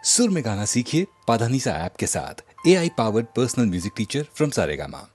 सुर में गाना सीखिए पाधानीसा ऐप के साथ। AI powered personal music teacher from Saregama.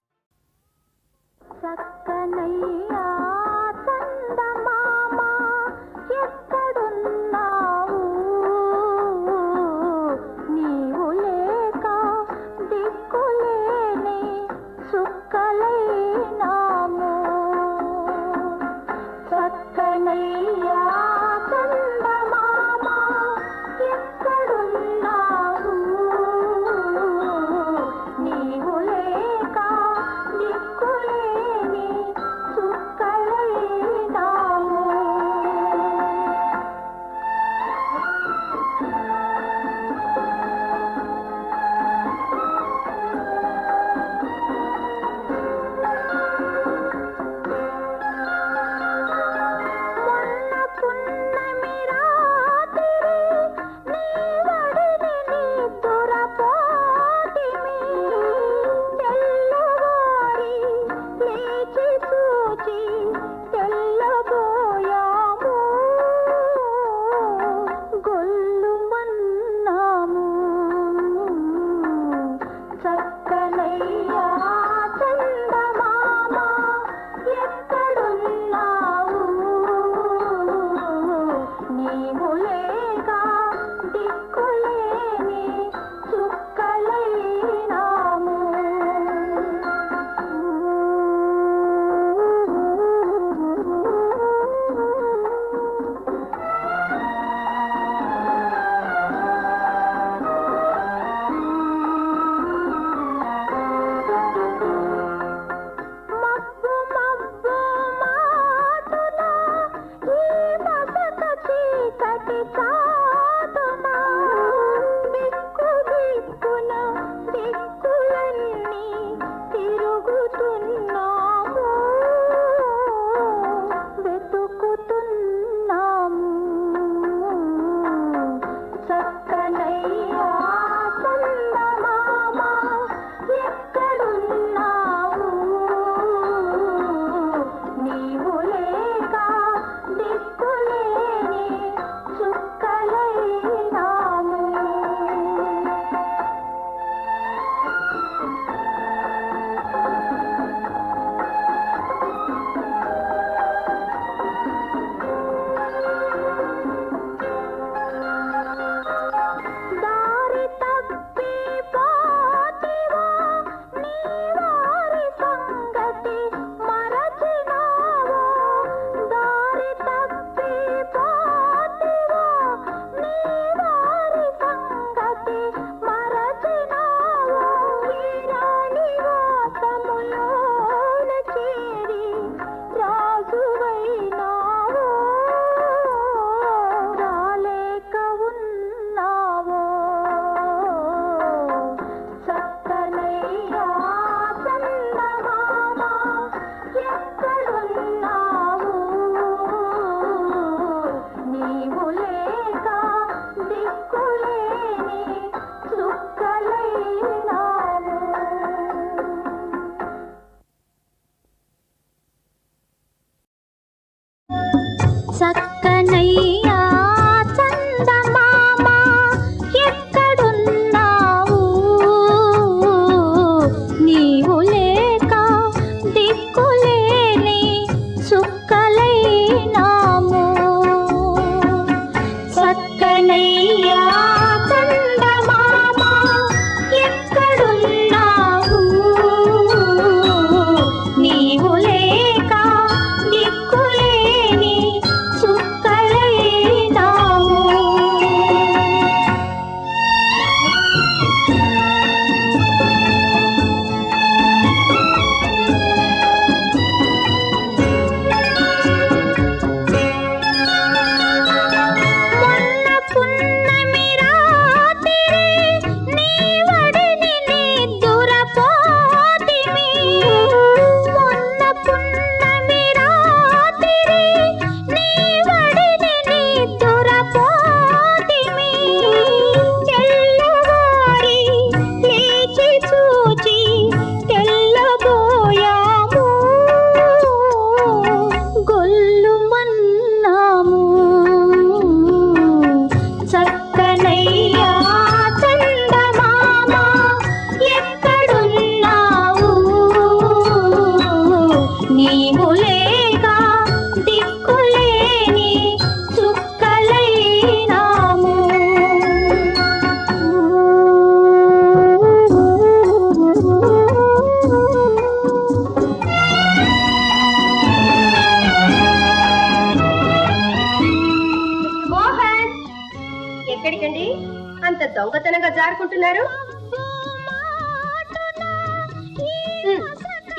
అంత దొంగతనంగా జారుకుంటున్నారు?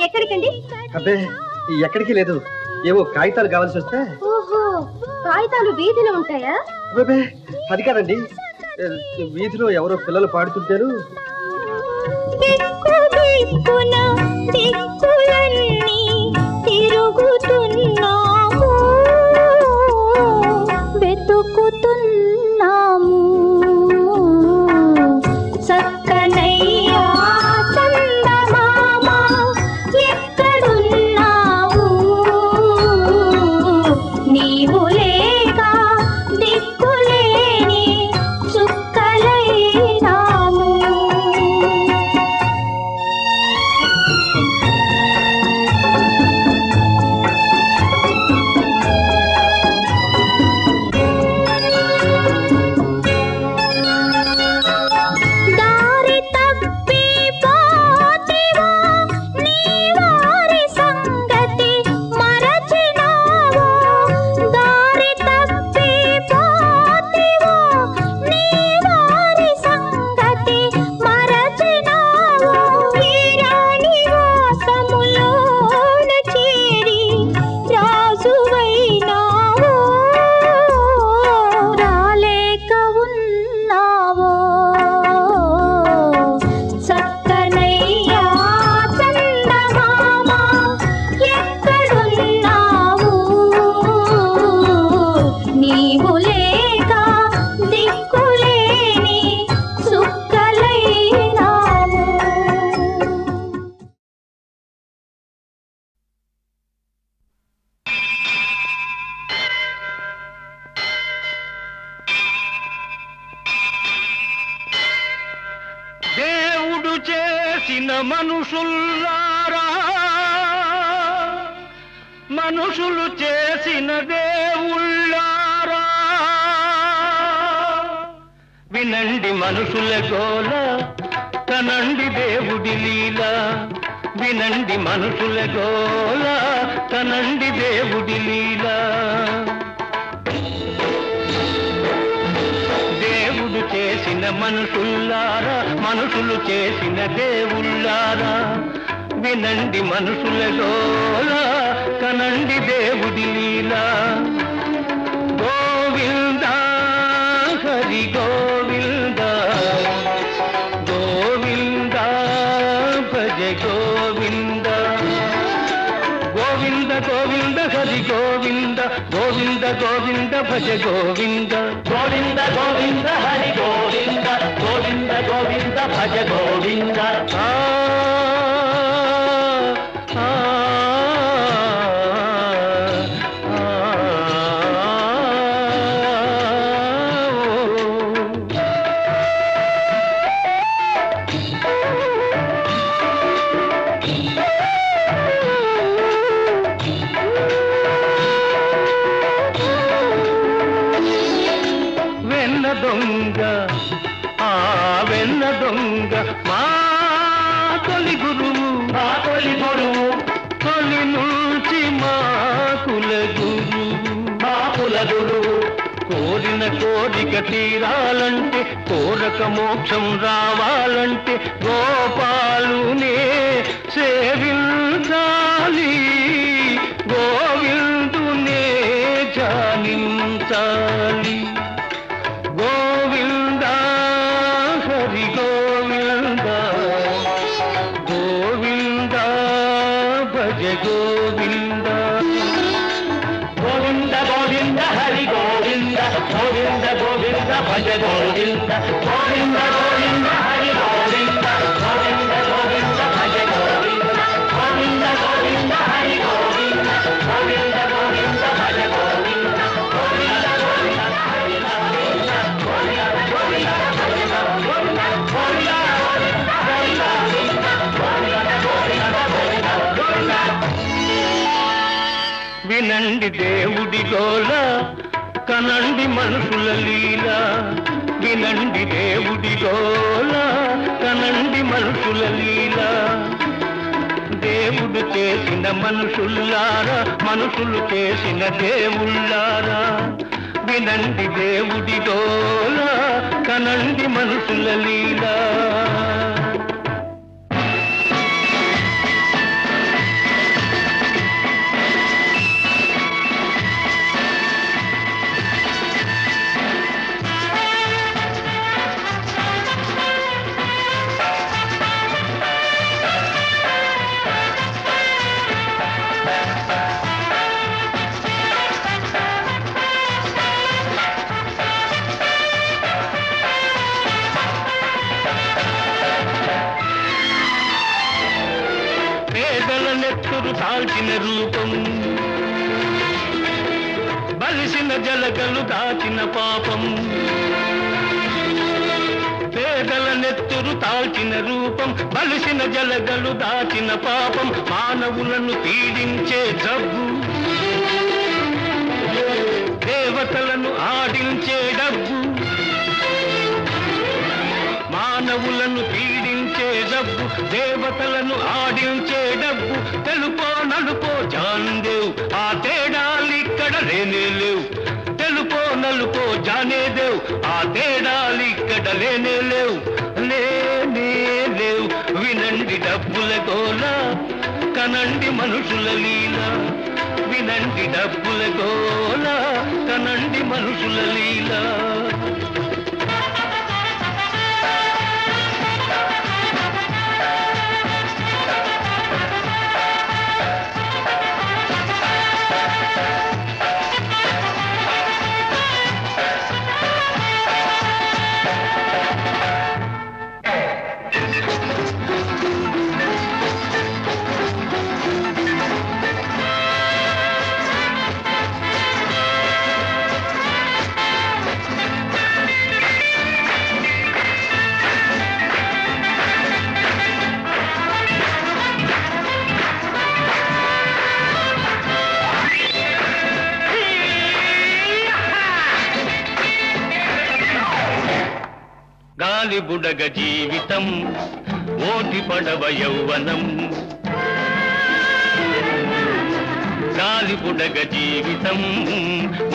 ఎక్కడికండి? అబ్బే ఎక్కడికి లేదు, ఏవో కాగితాలు కావాల్సి వస్తే. ఓహో, కాగితాలు వీధిలో ఉంటాయా? అబ్బే అది కాదండి, వీధిలో ఎవరో పిల్లలు పాడుతుంటారు. తిరుగుతున్నాము, వెతుకుతున్నాము చక్కనయ్యా చందమామ, ఎక్కడున్నావు? నీవు లేక దిక్కులేని చుక్కలైనాము. దేవుడు చేసిన మనుషుల్లారా, మనుషులు చేసిన దేవుళ్ళారా, వినండి మనుషుల గోల, తనండి దేవుడి లీల. వినండి మనుషుల గోల, తనండి దేవుడి లీల. దేవుడు చేసిన మనుషుల్లారా, మనుషులు చేసిన దేవుళ్ళారా, వినండి మనుషుల గోల, కనండి దేవుడి లీలా. గోవింద హరి గోవింద, గోవింద భజ గోవింద. గోవింద గోవింద హరి గోవింద, గోవింద గోవింద భజ గోవింద. గోవింద గోవింద హరి గోవింద, గోవింద గోవింద భజ గోవింద. దొంగ ఆ వెన్న దొంగ మా తొలి గురువు, మా తొలి గురువు, తొలి నుంచి మా కుల గురువు, మా కుల గురువు. కోరిన కోరిక తీరాలంటే, కోరక మోక్షం రావాలంటే, గోపాలునే సేవించాలి, గోవిందునే జానించాలి. గోవింద హరి గోవింద, గోవింద భజ గోవింద. గోవింద గోవింద హరి గోవింద, గోవింద గోవింద భజ గోవింద. గోవింద గోవింద హరి గోవింద, గోవింద గోవింద భజ గోవింద. గోవింద గోవింద హరి గోవింద, గోవింద గోవింద భజ గోవింద. గోవింద గోవింద హరి గోవింద, గోవింద గోవింద భజ గోవింద. గోవింద వినండి దేవుడి గోల, కనండి మనుషుల లీల. వినండి దేవుడి గోల, కనండి మనుషుల లీల. దేవుడు చేసిన మనుషుల్లారా, మనుషులు చేసిన దేవుళ్ళారా, వినండి దేవుడి గోల, కనండి మనుషుల లీలా. నెత్తురు దాల్చిన రూపం, బలిసిన జలగలు దాచిన పాపం. పేదల నెత్తురు తాల్చిన రూపం, బలిసిన జలగలు దాచిన పాపం. మానవులను పీడించే జబ్బు, దేవతలను ఆడించే డబ్బు. మానవులను పీడించే డబ్బు, దేవతలను ఆడించే డబ్బు. తెలుపో నలుపో జానేదేవ్, ఆ తేడాలిక్కడ లేనే లేవు. తెలుపో నలుపో జానేదేవ్, ఆ తేడాలిక్కడ లేనే లేవు. లేనే లేవు. వినండి డబ్బుల గోల, కనండి మనుషుల లీల. వినండి డబ్బుల గోల, కనండి మనుషుల లీల. గాలి బుడగ జీవితం, ఓటి పడవ యౌవనం. గాలి బుడగ జీవితం,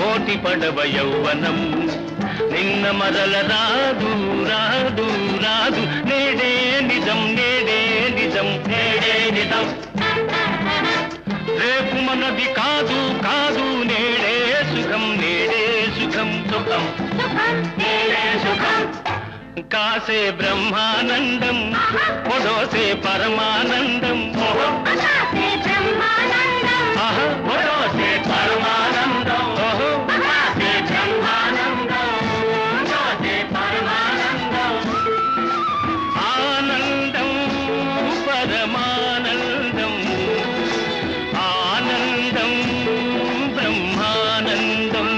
ఓటి పడవ యౌవనం. నిన్న మరల రాదు రాదు రాదు, నేడే నిజం నేడే నిజం నేడే నిజం. రేపు మనది కాదు కాదు, నేడే సుఖం నేడే సుఖం సుఖం నేడే సుఖం. కాసే బ్రహ్మానందం, పొడోసే పరమానందం. ఆహా పొడోసే పరమానందం. ఓహో కాసే బ్రహ్మానందం, పొడోసే పరమానందం. ఆనందం పరమానందం, ఆనందం బ్రహ్మానందం.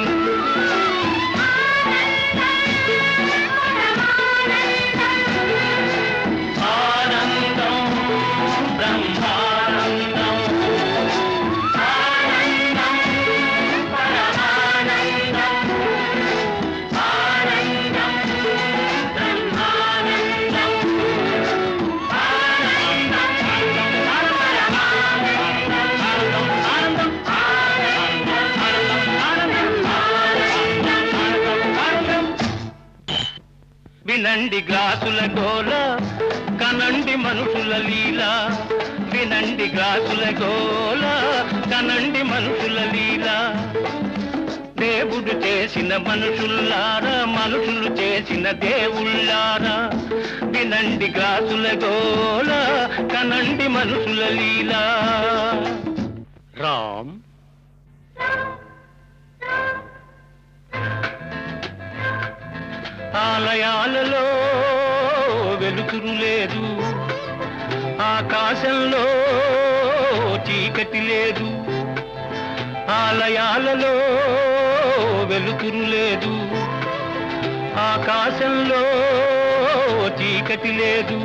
వినండి గ్లాసుల గోల, కనండి మనుషుల లీల. వినండి గ్లాసుల గోల, కనండి మనుషుల లీల. దేవుడు చేసిన మనుషుల్లారా, మనుషులు చేసిన దేవుళ్ళారా. వినండి గ్లాసుల గోల, కనండి మనుషుల లీల. రామ్ ఆలయాలలో వెలుతురు లేదు, ఆకాశంలో చీకటి లేదు. ఆలయాలలో వెలుతురు లేదు, ఆకాశంలో చీకటి లేదు.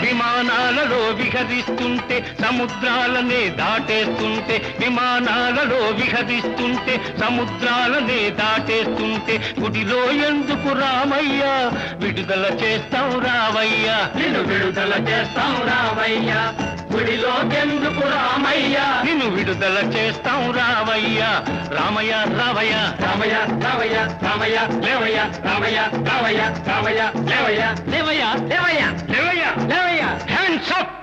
విమానాలలో విహరిస్తుంటే సముద్రాలనే దాటేస్తుంటే, విమానాలలో విహరిస్తుంటే సముద్రాలనే దాటేస్తుంటే. గుడిలో ఎందుకు రామయ్యా, విడుదల చేస్తాం రావయ్యా, నిన్ను విడుదల చేస్తాం రావయ్యా. గుడిలోకెందుకు రామయ్య నిన్ను విడుదల చేస్తాం రామయ్య రామయ్య రామయ్య రామయ్య రామయ్య రామయ్య లేవయ్య రామయ్య రామయ్య రామయ్య లేవయ్య లేవయ్య లేవయ్య లేవయ్య లేవయ్య హ్యాండ్స్ అప్.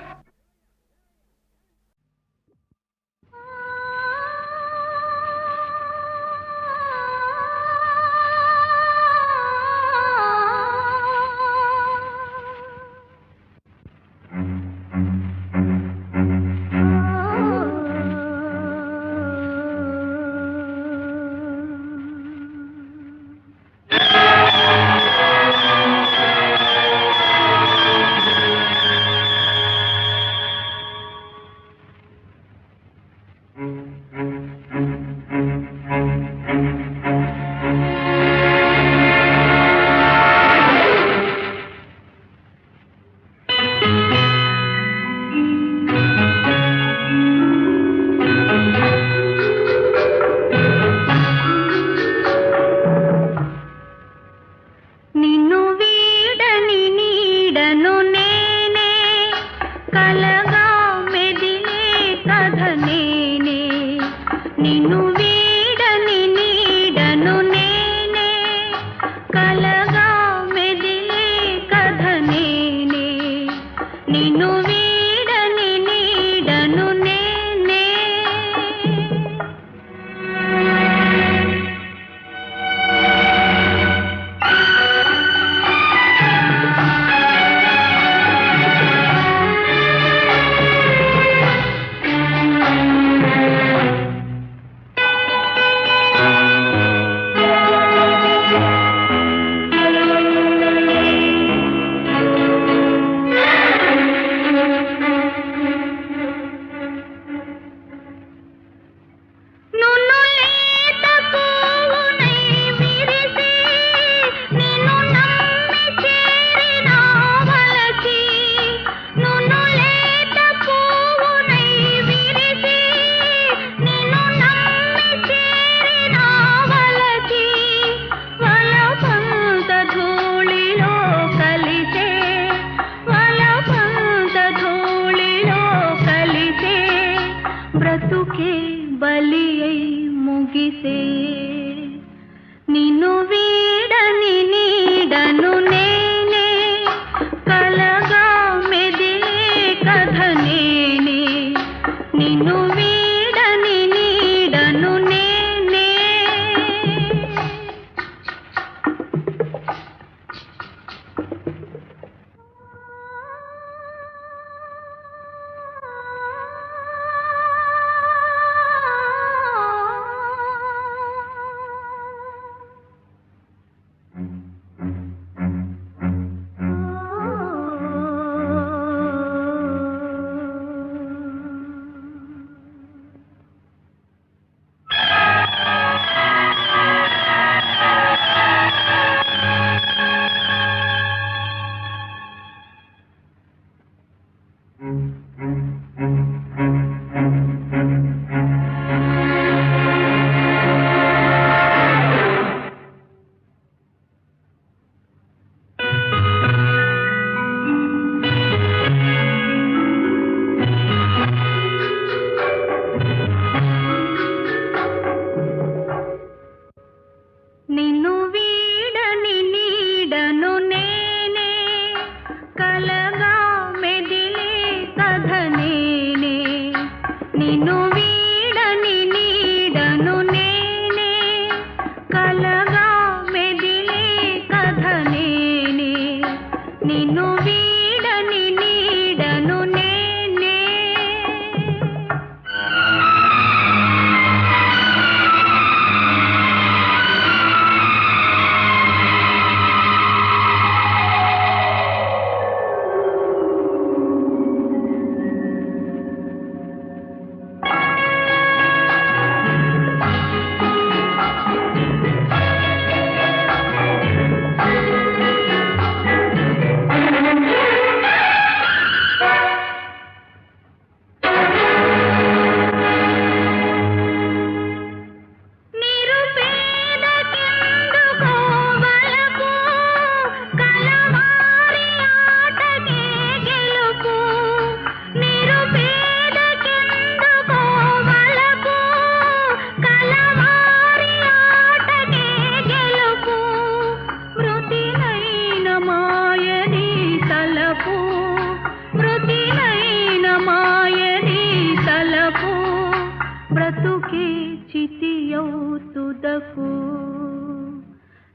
తుదకు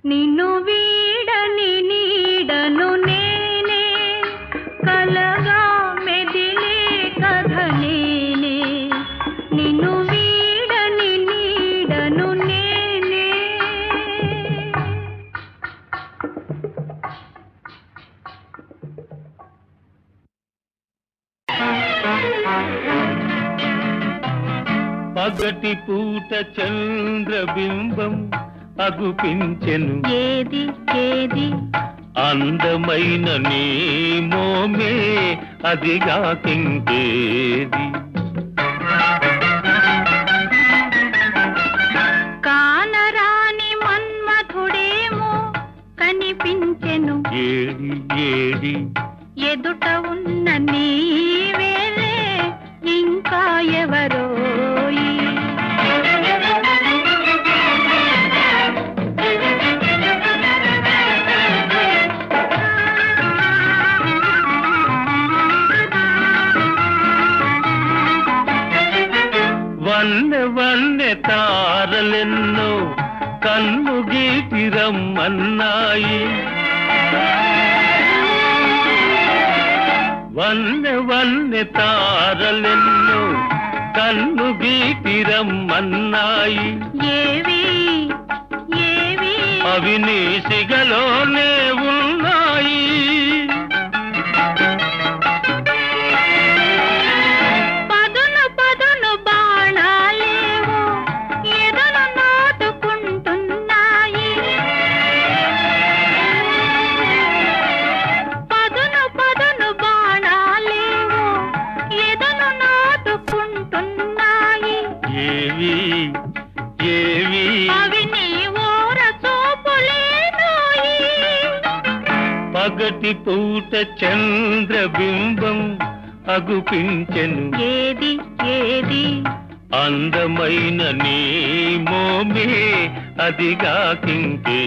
నిన్ను వీడని నీడను నేనే కలగా మెదిలే కథ నేనే నిన్ను వీడని నీడను నేనే పగటి పూట చంద్రబింబం అగుపించెను ఏది ఏది అందమైన నీ మోమే అదిగాకింకేది కానరాని మన్మథుడేమో కనిపించెను ఏడి ఏడి ఎదుట ఉన్న నీవేలే ఇంకా ఎవరోయి వన్నె వన్నె తారలెన్నో కన్ను గీటి రమ్మన్నాయి వన్నె వన్నె తారలెన్నో కన్ను గీటి రమ్మన్నాయి ఏవి ఏవి అవి నీ సిగలోనే ఉన్నాయి పదును పదును బాణాలేవో ఎదను నాటుకుంటున్నాయి పదును పదును బాణాలేవో ఎదను నాటుకుంటున్నాయి ఏవి ఏవి అవి నీ ఓర చూపులేనోయి పగటి పూట చంద్రబింబం అగుపించెను ఏది ఏది అందమైన నీ మోమే అదిగాకింకేది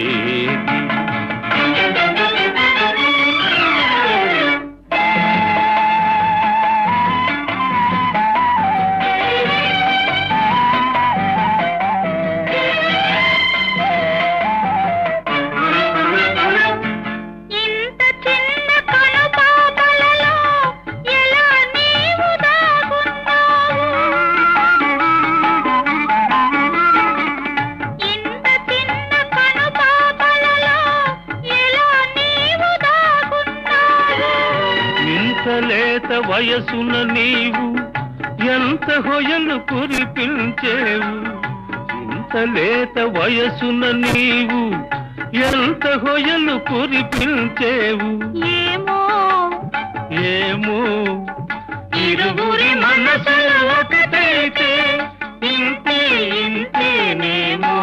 ఇంత చిన్న కనుపాపలలో ఎలా నీవు దాగున్నావు ఇంత చిన్న కనుపాపలలో ఎలా నీవు దాగున్నావు ఇంత లేత వయసున నీవు ఎంత హొయలు కురిపించేవు ఇంత లేత వయసున నీవు ఎంత హొయలు కురిపించేవు ఏమో ఏమో ఇరువురి మనసులు ఒకటైతే ఇంతే ఇంతేనేమో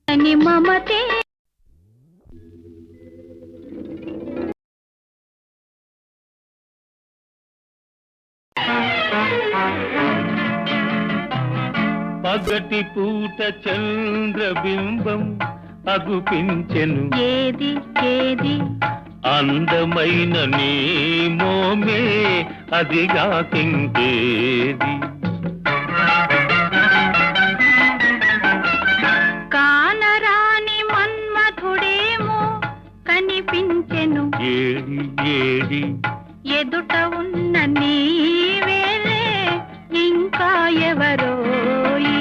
అని మమతే పగటి పూట చంద్రబింబం అగుపించెను ఏది ఏది అందమైన నీ మోమే అదిగాకింకేది కానరాని మన్మథుడేమో కనిపించెను ఏడి ఏడి ఎదుట ఉన్న నీవేలే ఇంకా ఎవరోయి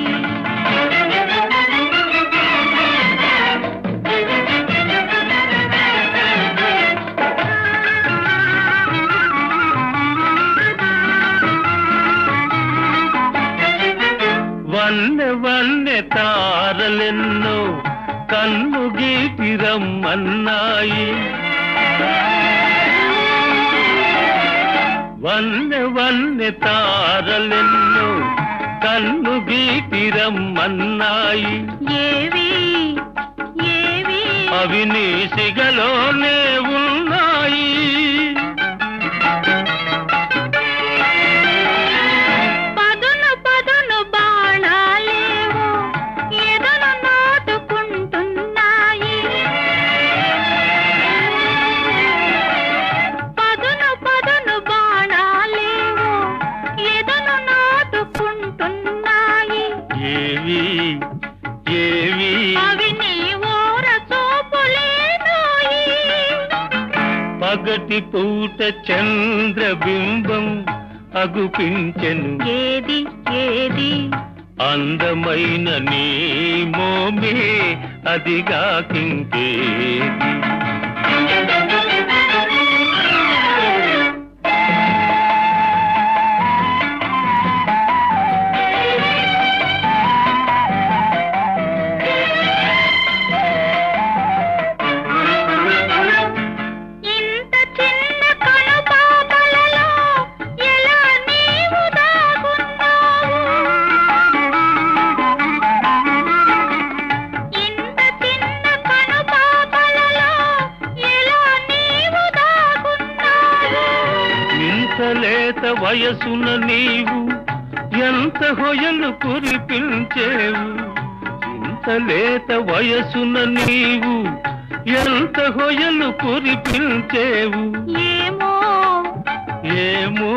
వన్నె వన్నె తారలెన్నో కన్ను గీటి రమ్మన్నాయి వన్నె వన్నె తారలెన్నో కన్ను గీటి రమ్మన్నాయి ఏవి ఏవి అవి నీ సిగలోనే ఉన్నాయి పగటి పూట చంద్రబింబం అగుపించెను ఏది ఏది అందమైన నీ మోమే అదిగా కింకేది లేత వయసున నీవు ఎంత హొయలు కురిపించేవు ఇంత లేత వయసున నీవు ఎంత హొయలు కురిపించేవు ఏమో ఏమో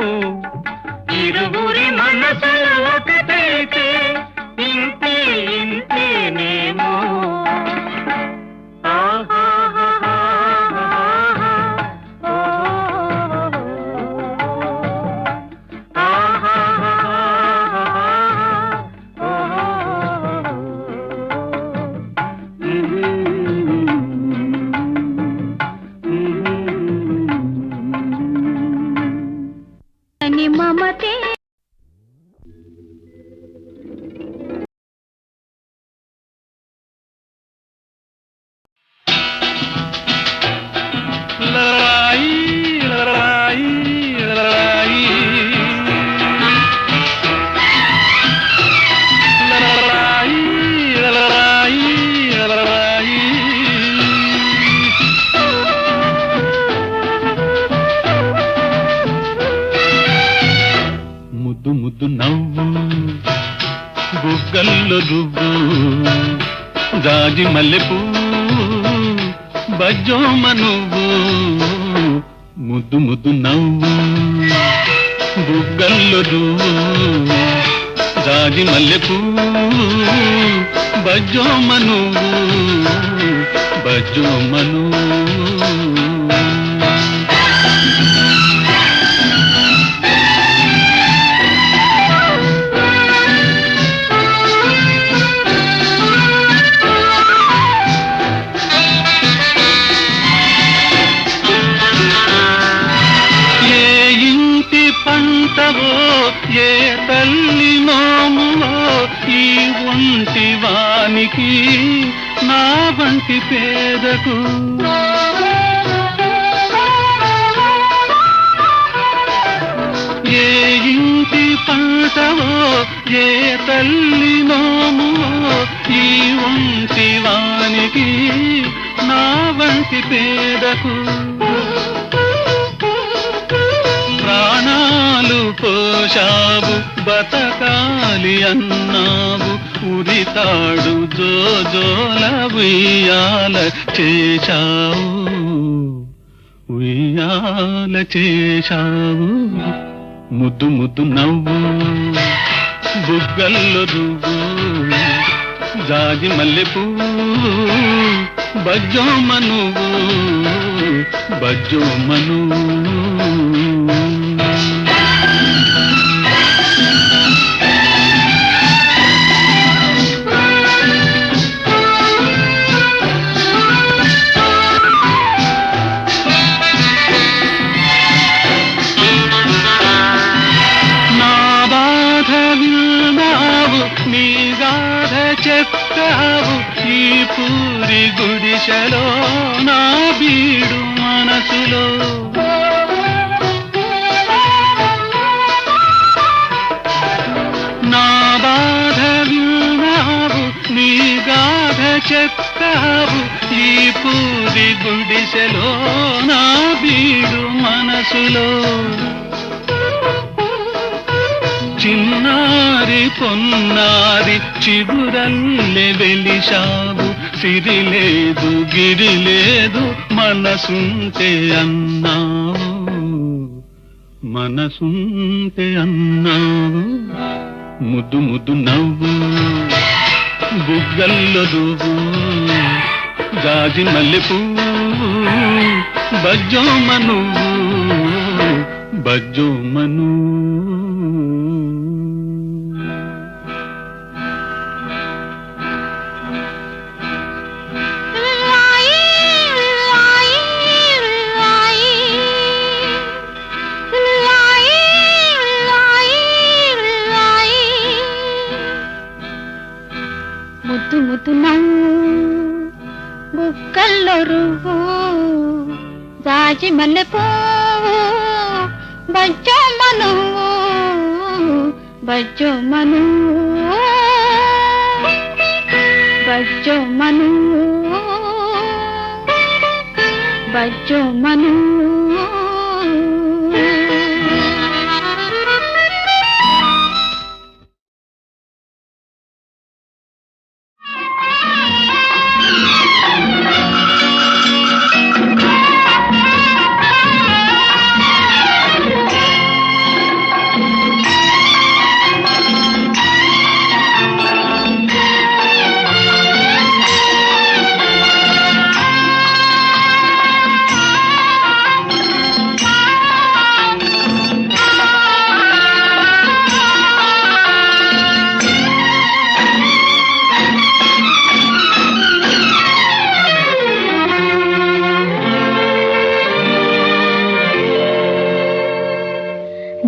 ఇరువురి మనసులు ఒకటైతే ఇంతే ఇంతేనేమో మమతే లరాయి లరాయి లరాయి లరాయి లరాయి లరాయి ముద్దు ముద్దు నవ్వు బుగ్గల్లో రువ్వు జాజి మల్లెపూ బజ్జోమ నువ్వు ముద్దు ముద్దు నవ్వు బుగ్గల్లో రువ్వు జాజి మల్లెపూ బజ్జోమ నువ్వు బజ్జోమ నువ్వు ఏ తల్లి నోములో ఈ ఒంటి వానికి నా వంటి పేదకు ఏ ఇంటి పంటవో ఏ తల్లి నోములో ఈ ఒంటి వానికి నా వంటి పేదకు ప్రాణాలు పోషావు బతకాలి అన్నావు ఉరితాడు జోజోల ఉయ్యాల చేశావు ఉయ్యాల చేశావు ముద్దు ముద్దు నవ్వు బుగ్గల్లో రువ్వు జాజి మల్లెపూ బజ్జోమ నువ్వు బజ్జోమ నువ్వు చెప్పావు ఈ పూరి గుడిసెలో నా బీడు మనసులో నా బాధ విన్నావు నీ గాథ చెప్పావు ఈ పూరి గుడిసెలో నా బీడు మనసులో చిన్నారి పొన్నారి చిగురల్లె వెలిశావు సిరి లేదు గిరి లేదు మనసుంటే అన్నావు మనసుంటే అన్నావు ముద్దు ముద్దు నవ్వు బుగ్గల్లో రువ్వు జాజి మల్లెపూ బజ్జోమను బజ్జోమను ముద్దు ముద్దు నవ్వు బుక్కల్లో రువ్వు జాజి మల్లె పువ్వు బజ్జోమను బజ్జోమను బజ్జోమను బజ్జోమను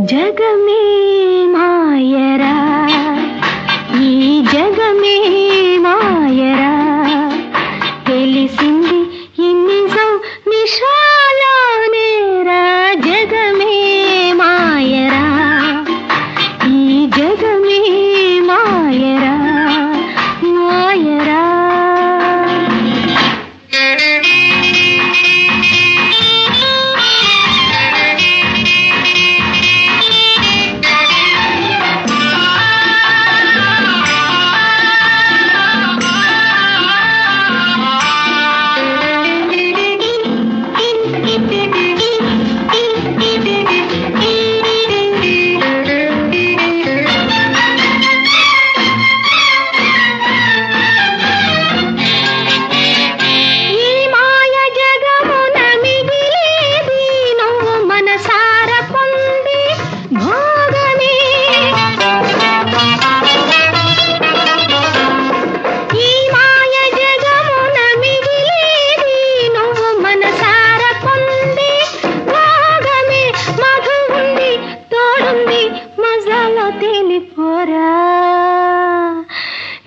జగమే మాయరా ఈ జగమే మాయరా తెలిసింది ఇన్నిజం నిషాలోనేరా జగమే మాయరా ఈ జగమే మాయరా మాయరా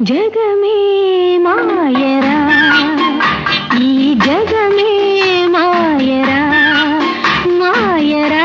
జగమే మాయరా ఈ జగమే మాయరా మాయరా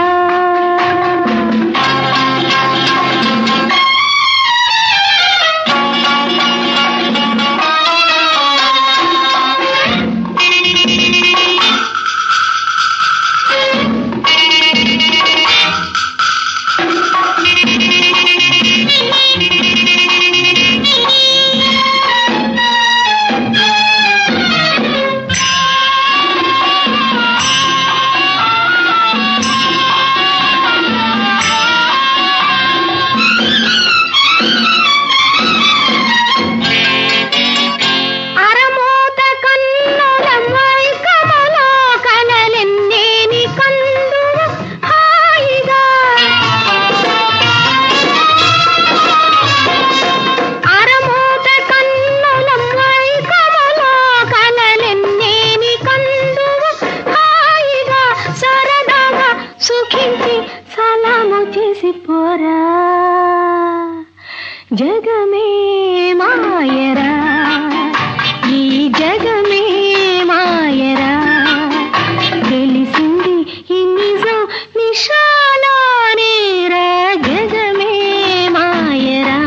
పోరా జగమే మాయరా ఈ జగమే మాయరా తెలిసింది ఈ నిజం నిషాలోనేరా జగమే మాయరా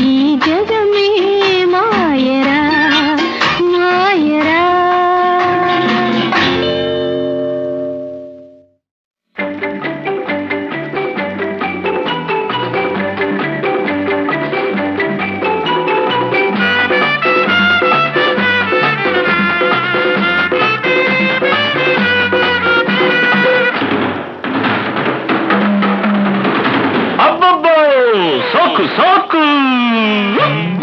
ఈ జగమే మాయరా మాయరా సోకు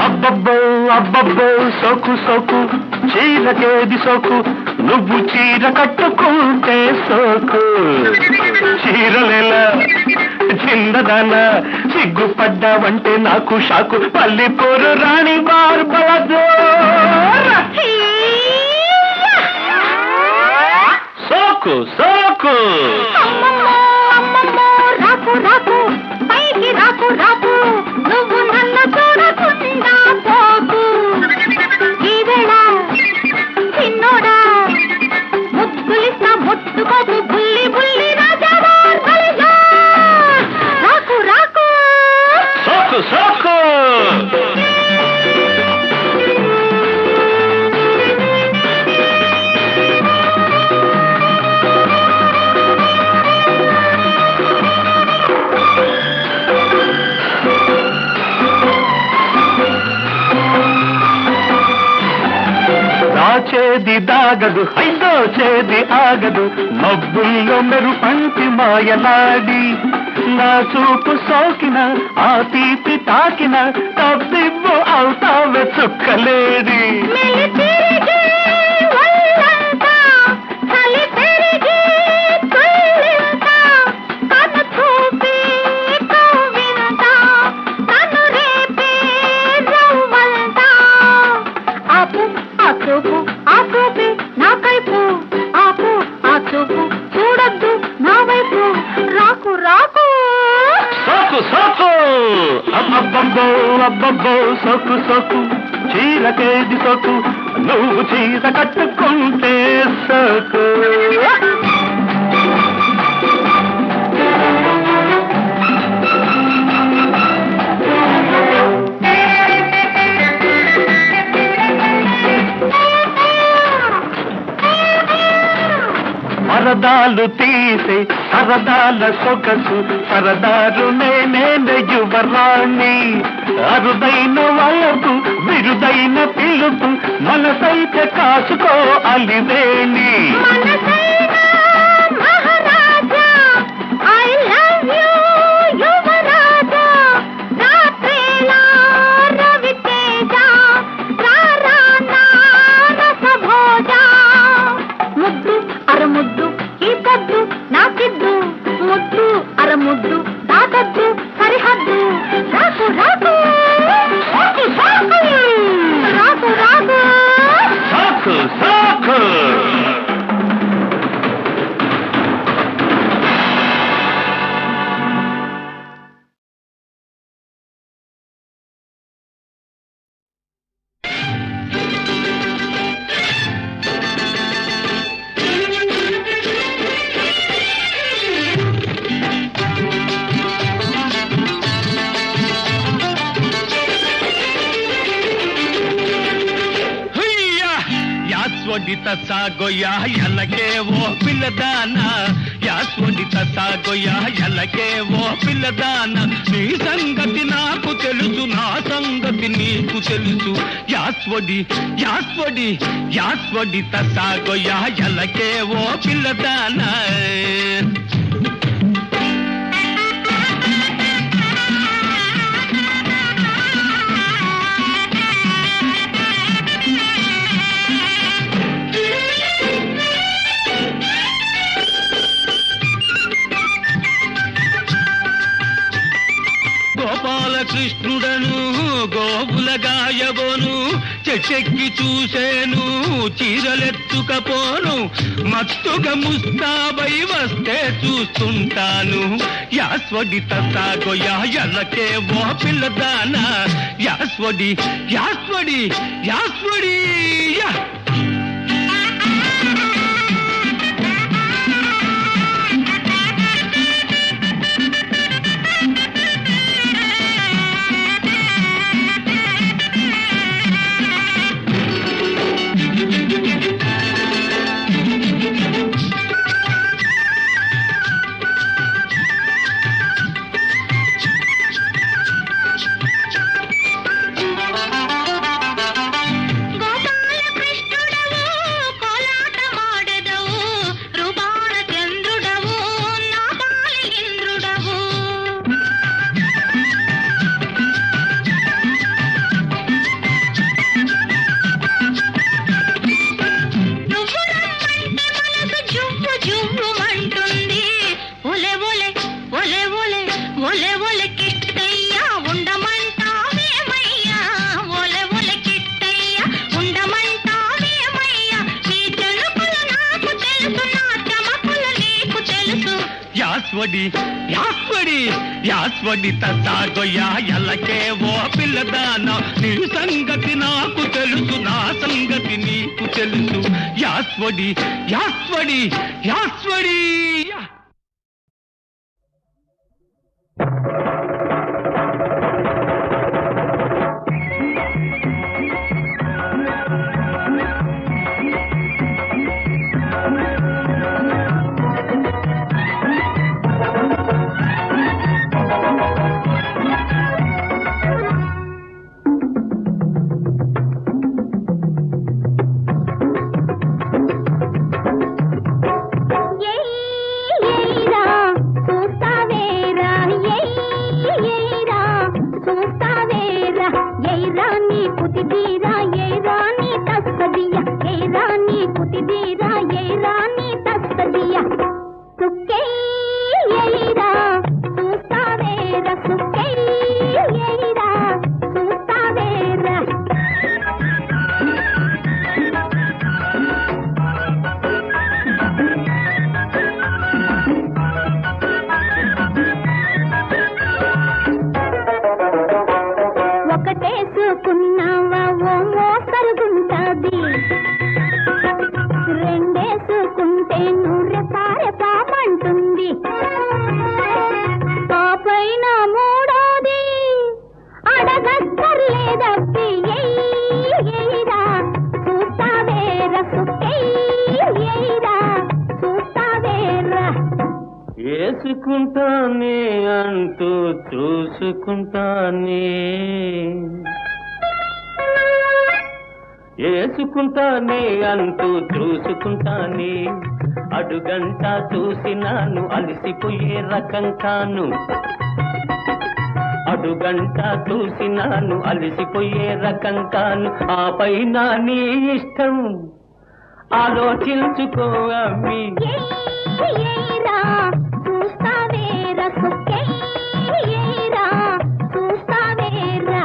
అబ్బబ్బో అబ్బబ్బో సోకు సోకు చీలకేది సోకు నువ్వు చీర కట్టుకుంటే సోకు చీరలేలా చిన్నదాన సిగ్గుపడ్డావంటే నాకు షాకు పల్లిపూరు రాణి బార్బలదో సోకు సోకు రాకు రాకు పైకి రాకు రాకు నువ్వు నన్ను చూడకుండా పోకు ఈ వేళ చిన్నోడా ముద్దులిస్తా ముట్టుకోకు బుల్లి బుల్లి రాజావా రాకు రాకు సోకు సోకు దాచేది దాగదు దోచేది ఆగదు మబ్బుల్లో మెరుపంటి మాయలాడి నా చూపు సోకిన ఆ తీపి తాకిన తబ్బిబ్బు అవుతావే చుక్కలేడి చూడద్దు నా వైపు రాకు రాకు సోకు సోకు అబ్బబ్బో అబ్బబ్బో సోకు సోకు చీరకేది సోకు నువ్వు చీర కట్టుకుంటే సోకు పరదాలు తీసే సరదాల సొగసు సరదారు నేనే యువరాణి అరుదైన వయసు విరుదైన పిలుపు మనసైతే కాసుకో అలివేణి ముద్దు ఈ పొద్దు నాకిద్దు ముద్దు అరముద్దు దాటద్దు సరిహద్దు రాకు రాకు రాకు రాకు రాకు సాకు సాకు యాస్వడిత సాగోయా ఎలకే ఓ పిల్లదానా యాస్వడిత సాగోయా ఎలకే ఓ పిల్లదానా నీ సంగతి నాకు తెలుసు నా సంగతి నీకు తెలుసు యాస్వడి యాస్వడి యాస్వడిత సాగోయా ఎలకే ఓ పిల్లదానా గోపాలకృష్ణుడను గోవుల గాయబోను చెట్టెక్కి చూసేను చీరలెత్తుకపోను మత్తుగా ముస్తాబై వస్తే చూస్తుంటాను యాస్వడిత సాగోయా ఎలకే ఓ పిల్లదానా యాస్వడి యాస్వడి యాస్వడి గోపాలకృష్ణ ఒలే ఒలే ఒలే ఒలే కిట్టయ్యా ఉండమంటావేమయ్యా ఒలే ఒలే కిట్టయ్యా ఉండమంటావేమయ్యా నీ తెలుపులు నాకు తెలుసు నా చమకులు నీకు తెలుసు యాస్వడి యాస్వడి యాస్వడి తసాగొయ్యా ఎల్లకే ఓ పిల్లదాన నీ సంగతి నాకు తెలుసు నా సంగతి నీకు తెలుసు యాస్వడి యాస్వడి యాస్వడి ఒకటేసుకున్నావా ఓ మోసరుగుంటది రెండేసుకుంటే నూరె పారె పాపంటుంది ఆ పైన మూడోది అడగక్కర్లేదప్పి ఎయిరా చూస్తావేరా సుక్కెయ్యిరా చూస్తావేరా వేసుకుంటానే అంటూ చూసుకుంటానే వేసుకుంటానే అంటూ చూసుకుంటానే అడుగంట చూసినాను అలసిపోయే రకం కాను అడుగంట చూసినాను అలసిపోయే రకం కాను ఆ పైన నీ ఇష్టం ఆలోచించుకో అమ్మి ఎయిరా చూస్తావేరా సుక్కెయ్యిరా చూస్తావేరా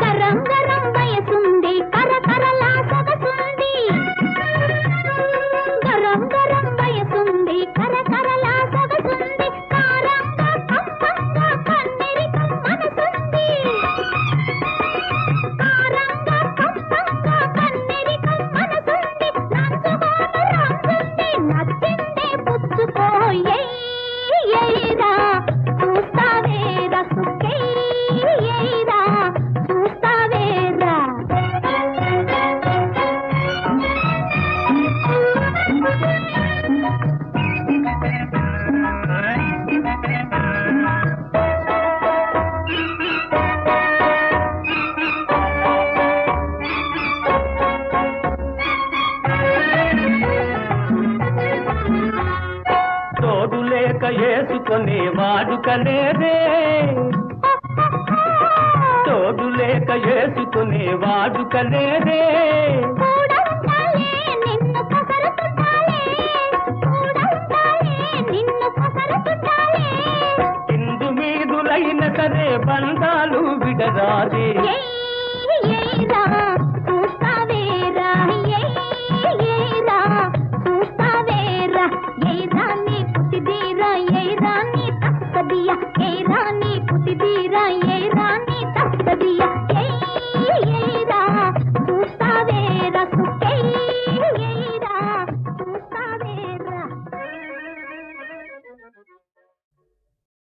గరం గరం వయసుంది కరకరలా సొగసుంది గరం గరం వయసుంది కరకరలా సొగసుంది కారంగా కమ్మంగా కన్నెరికం మనసుంది కారంగా కమ్మంగా కన్నెరికం మనసుంది నంచుకోను రంగుంది నచ్చిందే పుచ్చుకో ఎయిరా చూస్తావేరా సుక్కెయ్యిరా చూస్తావేరా తోడు లేక వేసుకునే వాడుకలేదే తోడు లేక వేసుకునే వాడుకలేదే కూడంతాలే నిన్ను కసరతుంటాలే కూడంతాలే నిన్ను కసరతుంటాలే ఇందు మీదులైన సరే బంధాలు విడరాదే ఎయ్